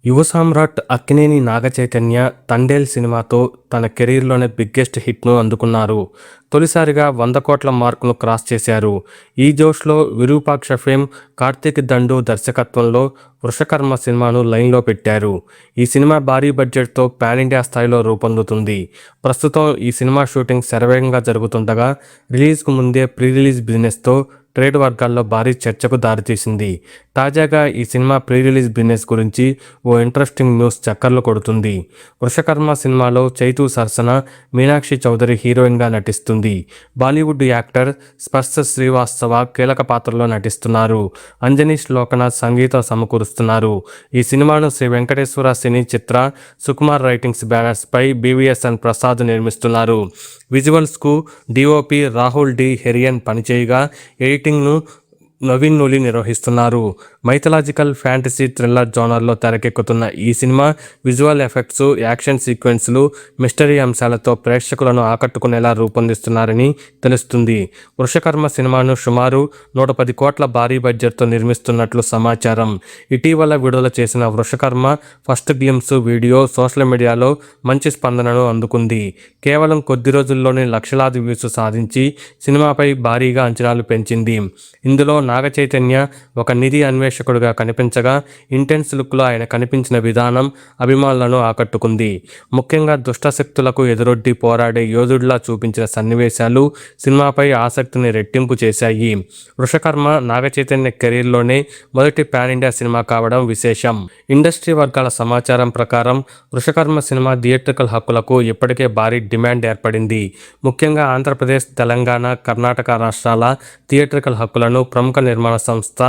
యువ సామ్రాట్ అక్కినేని నాగచైతన్య 'తండేల్' సినిమాతో తన కెరీర్‌లోనే బిగ్గెస్ట్ హిట్‌ను అందుకున్నారు. తొలిసారిగా 100 కోట్ల మార్కును క్రాస్ చేశారు. ఈ జోష్‌లో విరూపాక్ష ఫేమ్ కార్తీక్ దండు దర్శకత్వంలో 'వృషకర్మ' సినిమాను లైన్‌లో పెట్టారు. ఈ సినిమా భారీ బడ్జెట్‌తో పాన్ ఇండియా స్థాయిలో రూపొందుతుంది. ప్రస్తుతం ఈ సినిమా షూటింగ్ శరవేగంగా జరుగుతుండగా రిలీజ్‌కు ముందే ప్రీ రిలీజ్ బిజినెస్‌తో ట్రేడ్ వర్గాల్లో భారీ చర్చకు దారితీసింది. తాజాగా ఈ సినిమా ప్రీ రిలీజ్ బిజినెస్ గురించి ఓ ఇంట్రెస్టింగ్ న్యూస్ చక్కర్లు కొడుతుంది. 'వృషకర్మ' సినిమాలో చైతూ సరసన మీనాక్షి చౌదరి హీరోయిన్గా నటిస్తుంది. బాలీవుడ్ యాక్టర్ స్పర్శ శ్రీవాస్తవ కీలక పాత్రలో నటిస్తున్నారు. అంజనీష్ లోకనాథ్ సంగీతం సమకూరుస్తున్నారు. ఈ సినిమాను శ్రీ వెంకటేశ్వర సినీ చిత్ర సుకుమార్ రైటింగ్స్ బ్యానర్స్పై BVSN ప్రసాద్ నిర్మిస్తున్నారు. విజువల్స్కు DOP రాహుల్ డి హెరియన్ పనిచేయగా ఎడిటింగ్ను నవీన్ నులి నిర్వహిస్తున్నారు. మైథలాజికల్ ఫ్యాంటసీ థ్రిల్లర్ జోనర్లో తెరకెక్కుతున్న ఈ సినిమా విజువల్ ఎఫెక్ట్స్, యాక్షన్ సీక్వెన్స్లు, మిస్టరీ అంశాలతో ప్రేక్షకులను ఆకట్టుకునేలా రూపొందిస్తున్నారని తెలుస్తుంది. 'వృషకర్మ' సినిమాను సుమారు 110 కోట్ల భారీ బడ్జెట్తో నిర్మిస్తున్నట్లు సమాచారం. ఇటీవల విడుదల చేసిన 'Vrushakarma' first glimpse video social మీడియాలో మంచి స్పందనను అందుకుంది. కేవలం కొద్ది రోజుల్లోనే లక్షలాది వ్యూస్ సాధించి సినిమాపై భారీగా అంచనాలు పెంచింది. ఇందులో నాగచైతన్య ఒక నిధి అన్వేషకుడిగా కనిపించగా ఇంటెన్స్ లుక్లో ఆయన కనిపించిన విధానం అభిమానులను ఆకట్టుకుంది. ముఖ్యంగా దుష్టశక్తులకు ఎదురొడ్డి పోరాడే యోధుడిలా చూపించిన సన్నివేశాలు సినిమాపై ఆసక్తిని రెట్టింపు చేశాయి. 'వృషకర్మ' నాగచైతన్య కెరీర్లోనే మొదటి పాన్ ఇండియా సినిమా కావడం విశేషం. ఇండస్ట్రీ వర్గాల సమాచారం ప్రకారం 'వృషకర్మ' సినిమా థియేట్రికల్ హక్కులకు ఇప్పటికే భారీ డిమాండ్ ఏర్పడింది. ముఖ్యంగా ఆంధ్రప్రదేశ్, తెలంగాణ, కర్ణాటక రాష్ట్రాల థియేట్రికల్ హక్కులను ప్రముఖ నిర్మాణ సంస్థ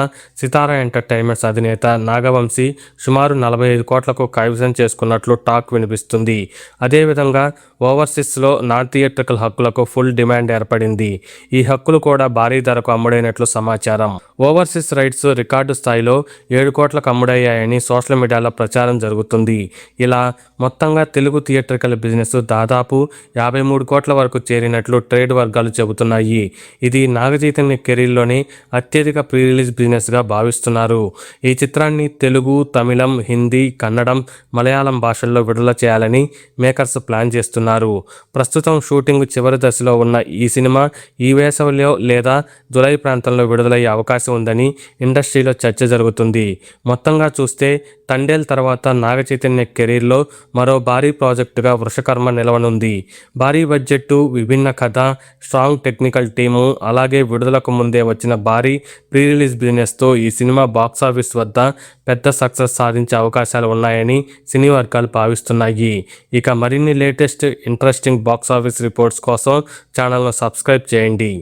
సితారా ఎంటర్టైన్మెంట్స్ అధినేత నాగవంశీ సుమారు 45 కోట్లకు కైవసం చేసుకున్నట్లు టాక్ వినిపిస్తుంది. అదేవిధంగా ఓవర్సీస్లో నాన్ థియేట్రికల్ హక్కులకు ఫుల్ డిమాండ్ ఏర్పడింది. ఈ హక్కులు కూడా భారీ ధరకు అమ్ముడైనట్లు సమాచారం. ఓవర్సీస్ రైట్స్ రికార్డు స్థాయిలో 7 కోట్లకు అమ్ముడయ్యాయని సోషల్ మీడియాలో ప్రచారం జరుగుతుంది. ఇలా మొత్తంగా తెలుగు థియేట్రికల్ బిజినెస్ దాదాపు 53 కోట్ల వరకు చేరినట్లు ట్రేడ్ వర్గాలు చెబుతున్నాయి. ఇది నాగచైతన్య కెరీర్లోని అత్యధిక ప్రీ రిలీజ్ బిజినెస్గా భావిస్తున్నారు. ఈ చిత్రాన్ని తెలుగు, తమిళం, హిందీ, కన్నడం, మలయాళం భాషల్లో విడుదల చేయాలని మేకర్స్ ప్లాన్ చేస్తున్నారు. ప్రస్తుతం షూటింగ్ చివరి దశలో ఉన్న ఈ సినిమా ఈ వేసవిలో లేదా జులై ప్రాంతంలో విడుదలయ్యే అవకాశం ఉందని ఇండస్ట్రీలో చర్చ జరుగుతుంది. మొత్తంగా చూస్తే 'తండేల్' తర్వాత నాగచైతన్య కెరీర్లో మరో భారీ ప్రాజెక్టుగా 'వృషకర్మ' నిలవనుంది. భారీ బడ్జెట్టు, విభిన్న కథ, స్ట్రాంగ్ టెక్నికల్ టీము, అలాగే విడుదలకు ముందే వచ్చిన భారీ ప్రీ రిలీజ్ బిజినెస్తో ఈ సినిమా బాక్సాఫీస్ వద్ద పెద్ద సక్సెస్ సాధించే అవకాశాలు ఉన్నాయని సినీ వర్గాలు భావిస్తున్నాయి. ఇక మరిన్ని లేటెస్ట్ ఇంట్రెస్టింగ్ బాక్సాఫీస్ రిపోర్ట్స్ కోసం ఛానల్ను సబ్స్క్రైబ్ చేయండి.